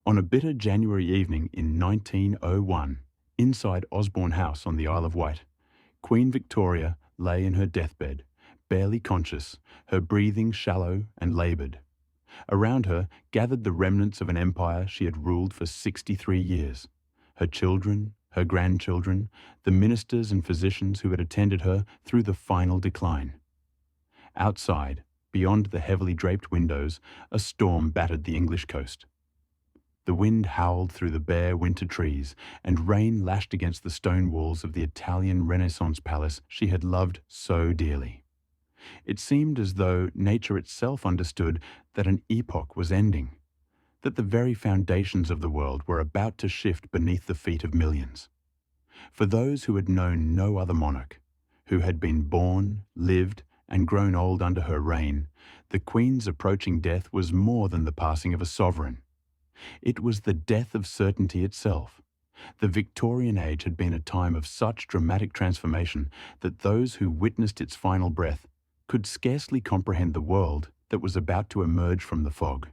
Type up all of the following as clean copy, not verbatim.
On a bitter January evening in 1901, inside Osborne House on the Isle of Wight, Queen Victoria lay in her deathbed, barely conscious, her breathing shallow and laboured. Around her gathered the remnants of an empire she had ruled for 63 years. Her children, her grandchildren, the ministers and physicians who had attended her through the final decline. Outside, beyond the heavily draped windows, a storm battered the English coast. The wind howled through the bare winter trees, and rain lashed against the stone walls of the Italian Renaissance palace she had loved so dearly. It seemed as though nature itself understood that an epoch was ending, that the very foundations of the world were about to shift beneath the feet of millions. For those who had known no other monarch, who had been born, lived, and grown old under her reign, the Queen's approaching death was more than the passing of a sovereign. It was the death of certainty itself. The Victorian age had been a time of such dramatic transformation that those who witnessed its final breath could scarcely comprehend the world that was about to emerge from the fog.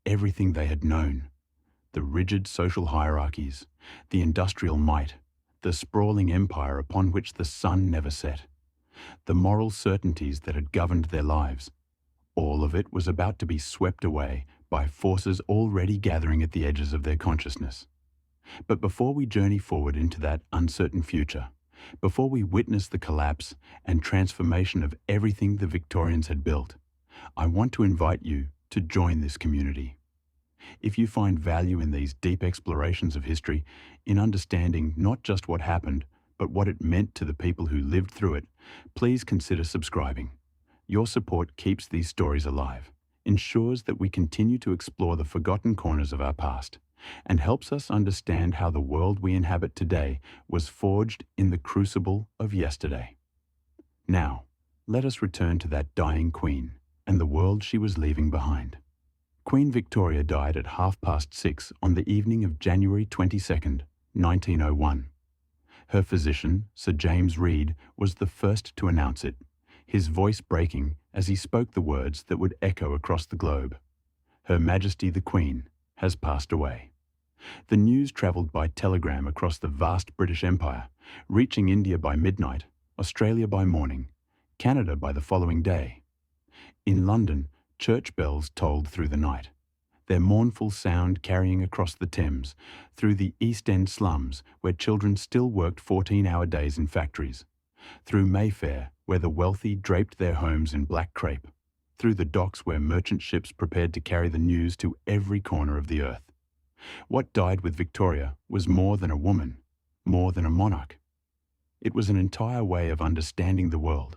Everything they had known, the rigid social hierarchies, the industrial might, the sprawling empire upon which the sun never set, the moral certainties that had governed their lives, all of it was about to be swept away by forces already gathering at the edges of their consciousness. But before we journey forward into that uncertain future, before we witness the collapse and transformation of everything the Victorians had built, I want to invite you to join this community. If you find value in these deep explorations of history, in understanding not just what happened, but what it meant to the people who lived through it, please consider subscribing. Your support keeps these stories alive, ensures that we continue to explore the forgotten corners of our past, and helps us understand how the world we inhabit today was forged in the crucible of yesterday. Now, let us return to that dying queen and the world she was leaving behind. Queen Victoria died at 6:30 on the evening of January 22nd, 1901. Her physician, Sir James Reed, was the first to announce it, his voice breaking as he spoke the words that would echo across the globe. Her Majesty the Queen has passed away. The news travelled by telegram across the vast British Empire, reaching India by midnight, Australia by morning, Canada by the following day. In London, church bells tolled through the night, their mournful sound carrying across the Thames, through the East End slums where children still worked 14-hour days in factories, through Mayfair where the wealthy draped their homes in black crepe, through the docks where merchant ships prepared to carry the news to every corner of the earth. What died with Victoria was more than a woman, more than a monarch. It was an entire way of understanding the world.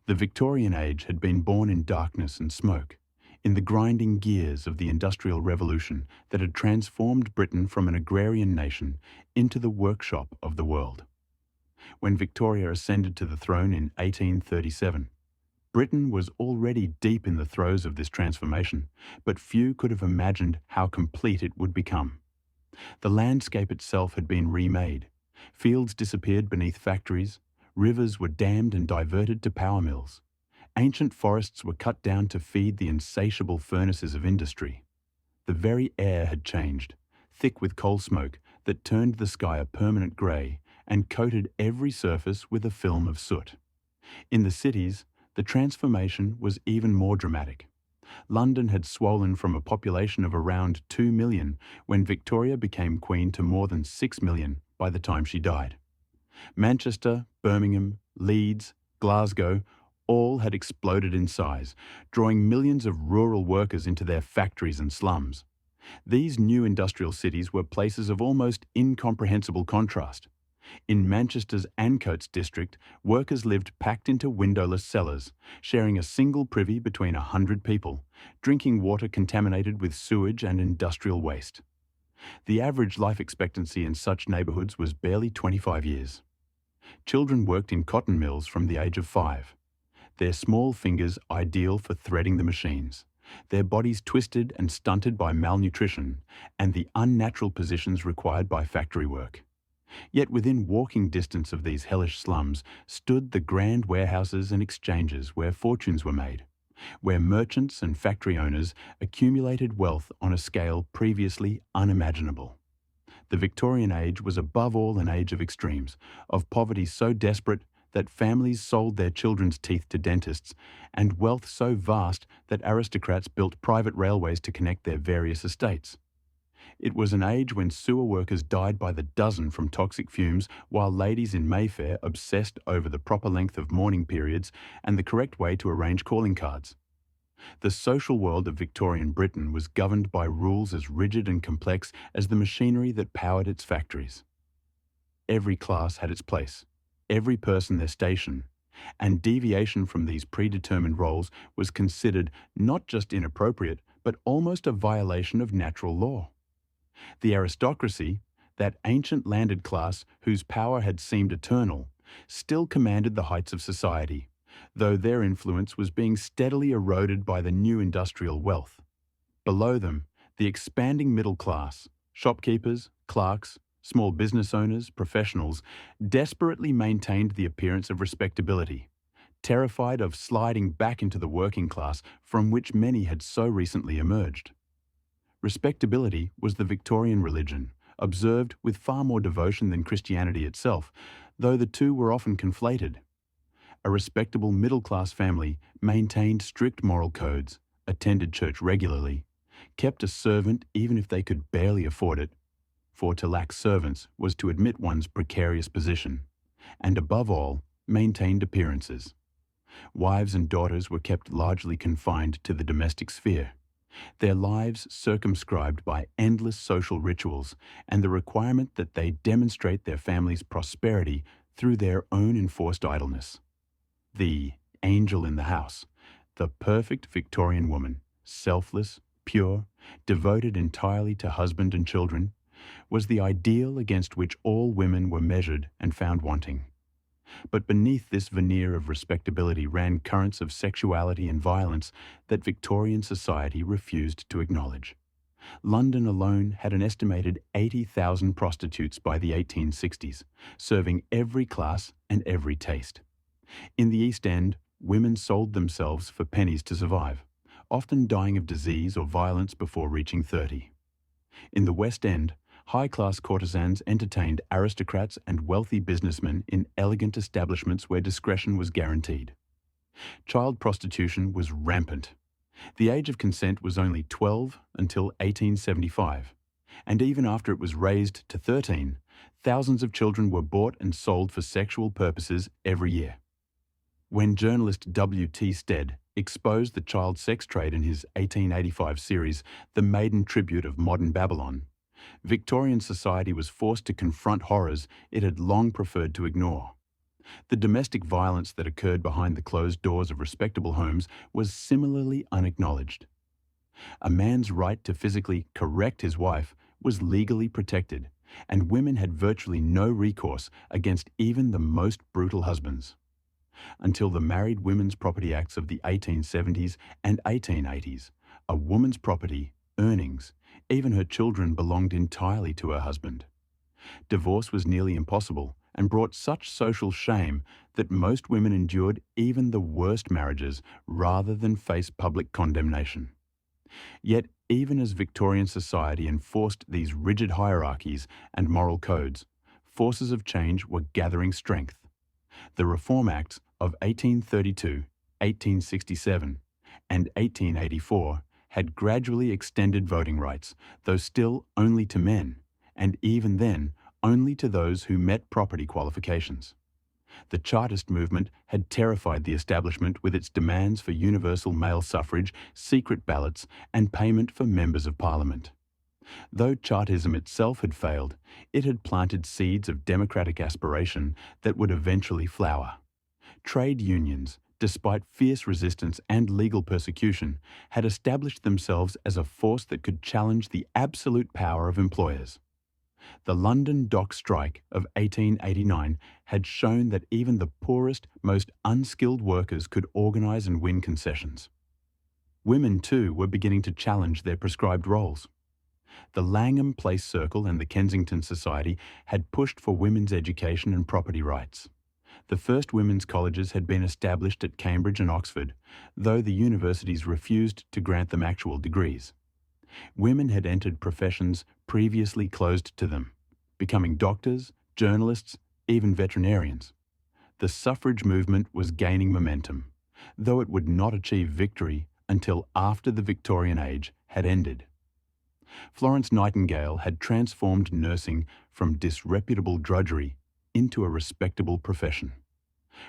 The Victorian age had been born in darkness and smoke, in the grinding gears of the Industrial Revolution that had transformed Britain from an agrarian nation into the workshop of the world. When Victoria ascended to the throne in 1837, Britain was already deep in the throes of this transformation, but few could have imagined how complete it would become. The landscape itself had been remade. Fields disappeared beneath factories, rivers were dammed and diverted to power mills. Ancient forests were cut down to feed the insatiable furnaces of industry. The very air had changed, thick with coal smoke that turned the sky a permanent grey and coated every surface with a film of soot. In the cities, the transformation was even more dramatic. London had swollen from a population of around 2 million when Victoria became queen to more than 6 million by the time she died. Manchester, Birmingham, Leeds, Glasgow, all had exploded in size, drawing millions of rural workers into their factories and slums. These new industrial cities were places of almost incomprehensible contrast. In Manchester's Ancoats district, workers lived packed into windowless cellars, sharing a single privy between 100 people, drinking water contaminated with sewage and industrial waste. The average life expectancy in such neighbourhoods was barely 25 years. Children worked in cotton mills from the age of 5, their small fingers ideal for threading the machines, their bodies twisted and stunted by malnutrition and the unnatural positions required by factory work. Yet within walking distance of these hellish slums stood the grand warehouses and exchanges where fortunes were made, where merchants and factory owners accumulated wealth on a scale previously unimaginable. The Victorian age was above all an age of extremes, of poverty so desperate that families sold their children's teeth to dentists, and wealth so vast that aristocrats built private railways to connect their various estates. It was an age when sewer workers died by the dozen from toxic fumes, while ladies in Mayfair obsessed over the proper length of mourning periods and the correct way to arrange calling cards. The social world of Victorian Britain was governed by rules as rigid and complex as the machinery that powered its factories. Every class had its place, every person their station, and deviation from these predetermined roles was considered not just inappropriate, but almost a violation of natural law. The aristocracy, that ancient landed class whose power had seemed eternal, still commanded the heights of society, though their influence was being steadily eroded by the new industrial wealth. Below them, the expanding middle class, shopkeepers, clerks, small business owners, professionals, desperately maintained the appearance of respectability, terrified of sliding back into the working class from which many had so recently emerged. Respectability was the Victorian religion, observed with far more devotion than Christianity itself, though the two were often conflated. A respectable middle-class family maintained strict moral codes, attended church regularly, kept a servant even if they could barely afford it, for to lack servants was to admit one's precarious position, and above all, maintained appearances. Wives and daughters were kept largely confined to the domestic sphere, their lives circumscribed by endless social rituals and the requirement that they demonstrate their family's prosperity through their own enforced idleness. The angel in the house, the perfect Victorian woman, selfless, pure, devoted entirely to husband and children, was the ideal against which all women were measured and found wanting. But beneath this veneer of respectability ran currents of sexuality and violence that Victorian society refused to acknowledge. London alone had an estimated 80,000 prostitutes by the 1860s, serving every class and every taste. In the East End, women sold themselves for pennies to survive, often dying of disease or violence before reaching 30. In the West End, high-class courtesans entertained aristocrats and wealthy businessmen in elegant establishments where discretion was guaranteed. Child prostitution was rampant. The age of consent was only 12 until 1875, and even after it was raised to 13, thousands of children were bought and sold for sexual purposes every year. When journalist W.T. Stead exposed the child sex trade in his 1885 series, The Maiden Tribute of Modern Babylon, Victorian society was forced to confront horrors it had long preferred to ignore. The domestic violence that occurred behind the closed doors of respectable homes was similarly unacknowledged. A man's right to physically correct his wife was legally protected, and women had virtually no recourse against even the most brutal husbands. Until the Married Women's Property Acts of the 1870s and 1880s, a woman's property, earnings, even her children belonged entirely to her husband. Divorce was nearly impossible and brought such social shame that most women endured even the worst marriages rather than face public condemnation. Yet, even as Victorian society enforced these rigid hierarchies and moral codes, forces of change were gathering strength. The Reform Acts of 1832, 1867, and 1884 had gradually extended voting rights, though still only to men, and even then only to those who met property qualifications. The Chartist movement had terrified the establishment with its demands for universal male suffrage, secret ballots, and payment for members of Parliament. Though Chartism itself had failed, it had planted seeds of democratic aspiration that would eventually flower. Trade unions, despite fierce resistance and legal persecution, had established themselves as a force that could challenge the absolute power of employers. The London Dock Strike of 1889 had shown that even the poorest, most unskilled workers could organise and win concessions. Women, too, were beginning to challenge their prescribed roles. The Langham Place Circle and the Kensington Society had pushed for women's education and property rights. The first women's colleges had been established at Cambridge and Oxford, though the universities refused to grant them actual degrees. Women had entered professions previously closed to them, becoming doctors, journalists, even veterinarians. The suffrage movement was gaining momentum, though it would not achieve victory until after the Victorian age had ended. Florence Nightingale had transformed nursing from disreputable drudgery into a respectable profession.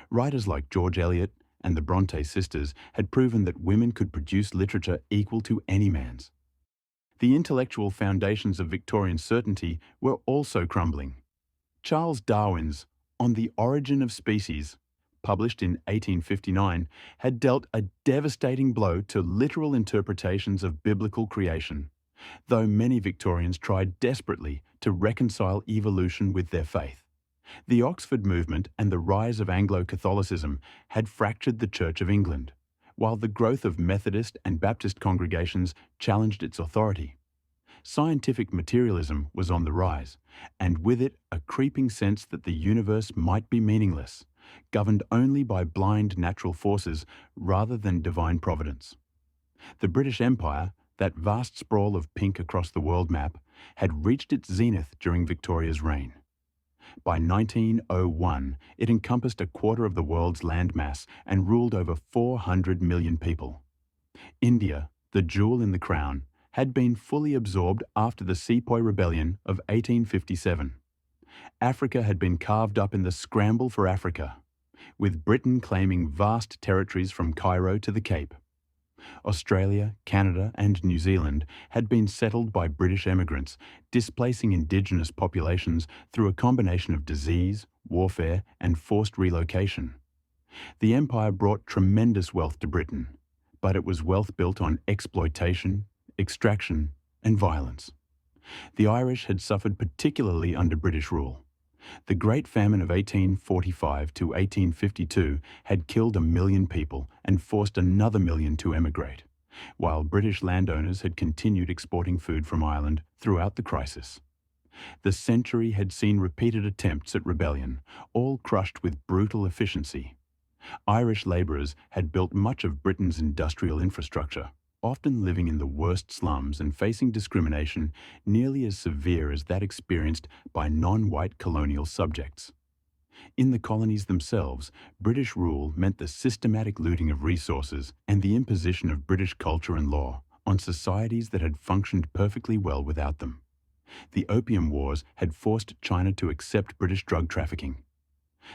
Writers like George Eliot and the Bronte sisters had proven that women could produce literature equal to any man's. The intellectual foundations of Victorian certainty were also crumbling. Charles Darwin's On the Origin of Species, published in 1859, had dealt a devastating blow to literal interpretations of biblical creation, though many Victorians tried desperately to reconcile evolution with their faith. The Oxford movement and the rise of Anglo-Catholicism had fractured the Church of England, while the growth of Methodist and Baptist congregations challenged its authority. Scientific materialism was on the rise, and with it a creeping sense that the universe might be meaningless, governed only by blind natural forces rather than divine providence. The British Empire, that vast sprawl of pink across the world map, had reached its zenith during Victoria's reign. By 1901, it encompassed a quarter of the world's landmass and ruled over 400 million people. India, the jewel in the crown, had been fully absorbed after the Sepoy Rebellion of 1857. Africa had been carved up in the scramble for Africa, with Britain claiming vast territories from Cairo to the Cape. Australia, Canada and New Zealand had been settled by British emigrants, displacing indigenous populations through a combination of disease, warfare and forced relocation. The empire brought tremendous wealth to Britain, but it was wealth built on exploitation, extraction and violence. The Irish had suffered particularly under British rule. The Great Famine of 1845 to 1852 had killed 1 million people and forced another million to emigrate, while British landowners had continued exporting food from Ireland throughout the crisis. The century had seen repeated attempts at rebellion, all crushed with brutal efficiency. Irish labourers had built much of Britain's industrial infrastructure, often living in the worst slums and facing discrimination nearly as severe as that experienced by non-white colonial subjects. In the colonies themselves, British rule meant the systematic looting of resources and the imposition of British culture and law on societies that had functioned perfectly well without them. The Opium Wars had forced China to accept British drug trafficking.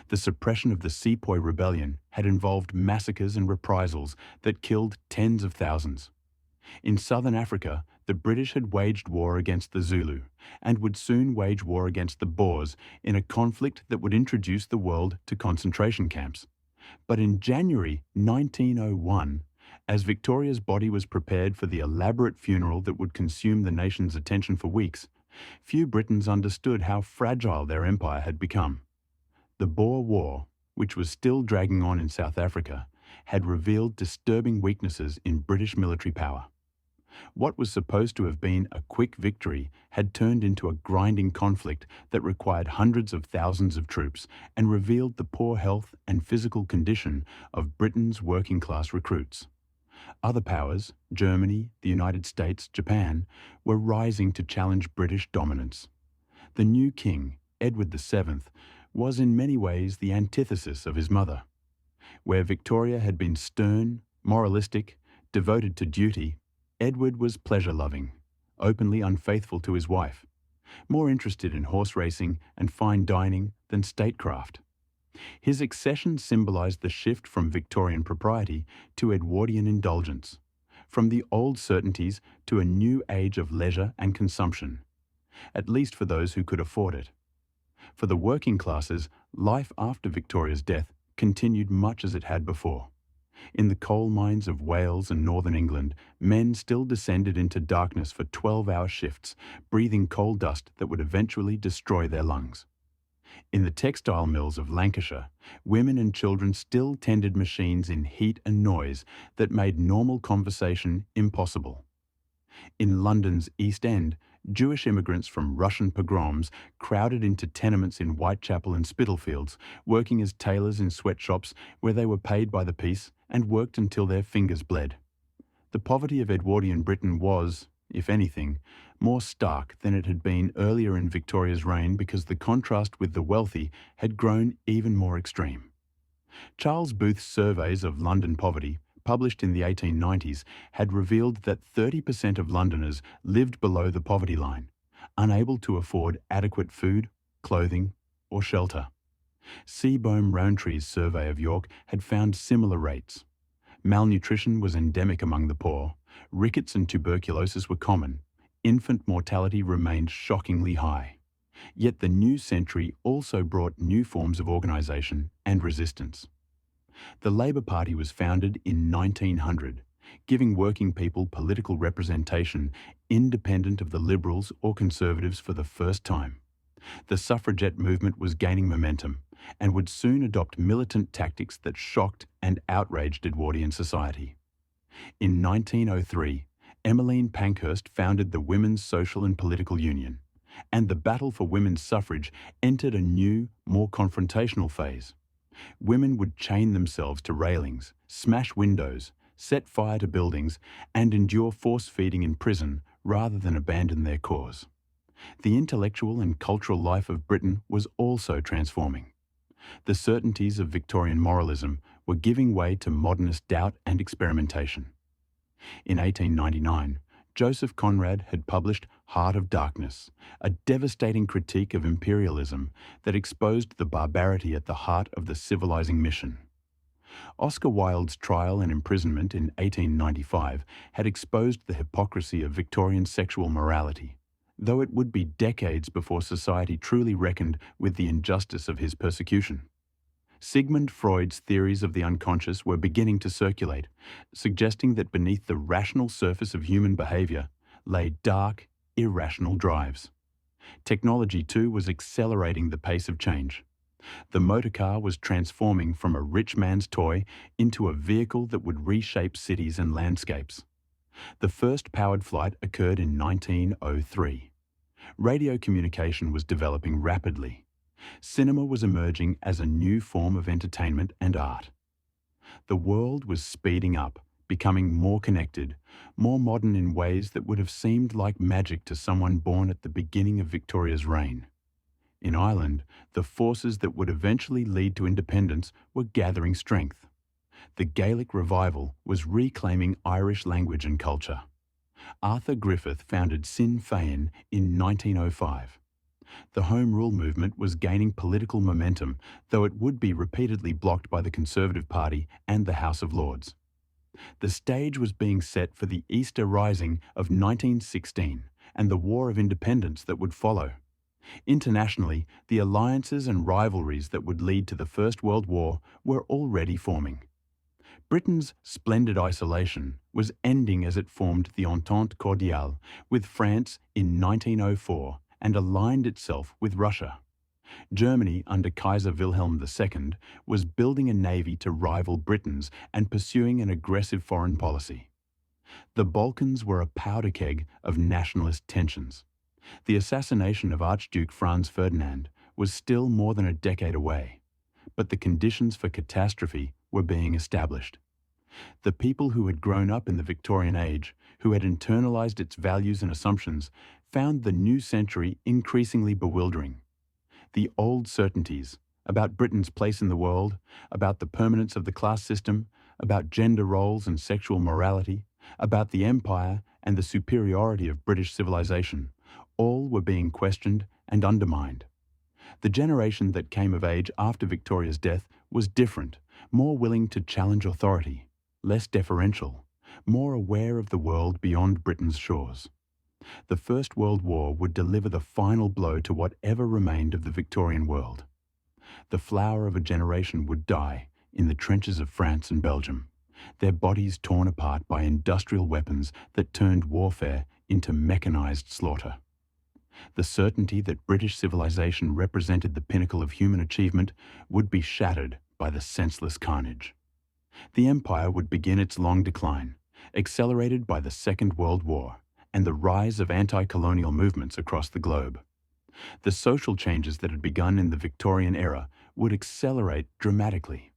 The suppression of the Sepoy Rebellion had involved massacres and reprisals that killed tens of thousands. In southern Africa, the British had waged war against the Zulu and would soon wage war against the Boers in a conflict that would introduce the world to concentration camps. But in January 1901, as Victoria's body was prepared for the elaborate funeral that would consume the nation's attention for weeks, few Britons understood how fragile their empire had become. The Boer War, which was still dragging on in South Africa, had revealed disturbing weaknesses in British military power. What was supposed to have been a quick victory had turned into a grinding conflict that required hundreds of thousands of troops and revealed the poor health and physical condition of Britain's working-class recruits. Other powers, Germany, the United States, Japan, were rising to challenge British dominance. The new king, Edward VII, was in many ways the antithesis of his mother. Where Victoria had been stern, moralistic, devoted to duty, Edward was pleasure-loving, openly unfaithful to his wife, more interested in horse racing and fine dining than statecraft. His accession symbolized the shift from Victorian propriety to Edwardian indulgence, from the old certainties to a new age of leisure and consumption, at least for those who could afford it. For the working classes, life after Victoria's death continued much as it had before. In the coal mines of Wales and northern England, men still descended into darkness for 12-hour shifts, breathing coal dust that would eventually destroy their lungs. In the textile mills of Lancashire, women and children still tended machines in heat and noise that made normal conversation impossible. In London's East End, Jewish immigrants from Russian pogroms crowded into tenements in Whitechapel and Spitalfields, working as tailors in sweatshops where they were paid by the piece and worked until their fingers bled. The poverty of Edwardian Britain was, if anything, more stark than it had been earlier in Victoria's reign because the contrast with the wealthy had grown even more extreme. Charles Booth's surveys of London poverty, published in the 1890s, had revealed that 30% of Londoners lived below the poverty line, unable to afford adequate food, clothing, or shelter. Seabohm Rowntree's survey of York had found similar rates. Malnutrition was endemic among the poor, rickets and tuberculosis were common, infant mortality remained shockingly high. Yet the new century also brought new forms of organisation and resistance. The Labour Party was founded in 1900, giving working people political representation independent of the Liberals or Conservatives for the first time. The suffragette movement was gaining momentum and would soon adopt militant tactics that shocked and outraged Edwardian society. In 1903, Emmeline Pankhurst founded the Women's Social and Political Union, and the battle for women's suffrage entered a new, more confrontational phase. Women would chain themselves to railings, smash windows, set fire to buildings, and endure force-feeding in prison rather than abandon their cause. The intellectual and cultural life of Britain was also transforming. The certainties of Victorian moralism were giving way to modernist doubt and experimentation. In 1899, Joseph Conrad had published Heart of Darkness, a devastating critique of imperialism that exposed the barbarity at the heart of the civilizing mission. Oscar Wilde's trial and imprisonment in 1895 had exposed the hypocrisy of Victorian sexual morality, though it would be decades before society truly reckoned with the injustice of his persecution. Sigmund Freud's theories of the unconscious were beginning to circulate, suggesting that beneath the rational surface of human behaviour lay dark, irrational drives. Technology, too, was accelerating the pace of change. The motor car was transforming from a rich man's toy into a vehicle that would reshape cities and landscapes. The first powered flight occurred in 1903. Radio communication was developing rapidly. Cinema was emerging as a new form of entertainment and art. The world was speeding up, becoming more connected, more modern in ways that would have seemed like magic to someone born at the beginning of Victoria's reign. In Ireland, the forces that would eventually lead to independence were gathering strength. The Gaelic revival was reclaiming Irish language and culture. Arthur Griffith founded Sinn Féin in 1905. The Home Rule movement was gaining political momentum, though it would be repeatedly blocked by the Conservative Party and the House of Lords. The stage was being set for the Easter Rising of 1916 and the War of Independence that would follow. Internationally, the alliances and rivalries that would lead to the First World War were already forming. Britain's splendid isolation was ending as it formed the Entente Cordiale with France in 1904 and aligned itself with Russia. Germany, under Kaiser Wilhelm II, was building a navy to rival Britain's and pursuing an aggressive foreign policy. The Balkans were a powder keg of nationalist tensions. The assassination of Archduke Franz Ferdinand was still more than a decade away, but the conditions for catastrophe were being established. The people who had grown up in the Victorian age, who had internalized its values and assumptions, found the new century increasingly bewildering. The old certainties about Britain's place in the world, about the permanence of the class system, about gender roles and sexual morality, about the empire and the superiority of British civilization, all were being questioned and undermined. The generation that came of age after Victoria's death was different, more willing to challenge authority, less deferential, more aware of the world beyond Britain's shores. The First World War would deliver the final blow to whatever remained of the Victorian world. The flower of a generation would die in the trenches of France and Belgium, their bodies torn apart by industrial weapons that turned warfare into mechanized slaughter. The certainty that British civilization represented the pinnacle of human achievement would be shattered by the senseless carnage. The empire would begin its long decline, accelerated by the Second World War, and the rise of anti-colonial movements across the globe. The social changes that had begun in the Victorian era would accelerate dramatically.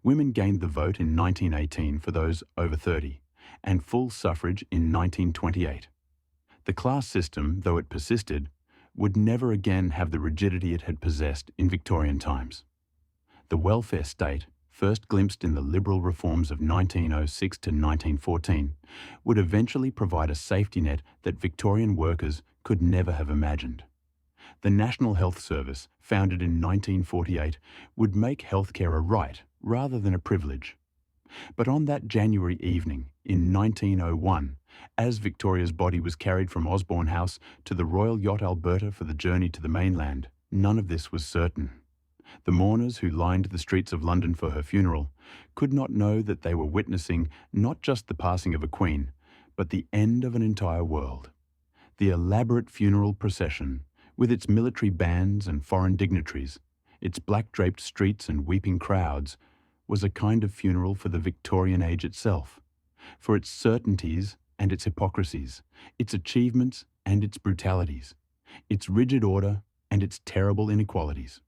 Women gained the vote in 1918 for those over 30, and full suffrage in 1928. The class system, though it persisted, would never again have the rigidity it had possessed in Victorian times. The welfare state, first glimpsed in the liberal reforms of 1906 to 1914, would eventually provide a safety net that Victorian workers could never have imagined. The National Health Service, founded in 1948, would make healthcare a right rather than a privilege. But on that January evening in 1901, as Victoria's body was carried from Osborne House to the Royal Yacht Alberta for the journey to the mainland, none of this was certain. The mourners who lined the streets of London for her funeral could not know that they were witnessing not just the passing of a queen, but the end of an entire world. The elaborate funeral procession, with its military bands and foreign dignitaries, its black-draped streets and weeping crowds, was a kind of funeral for the Victorian age itself, for its certainties and its hypocrisies, its achievements and its brutalities, its rigid order and its terrible inequalities.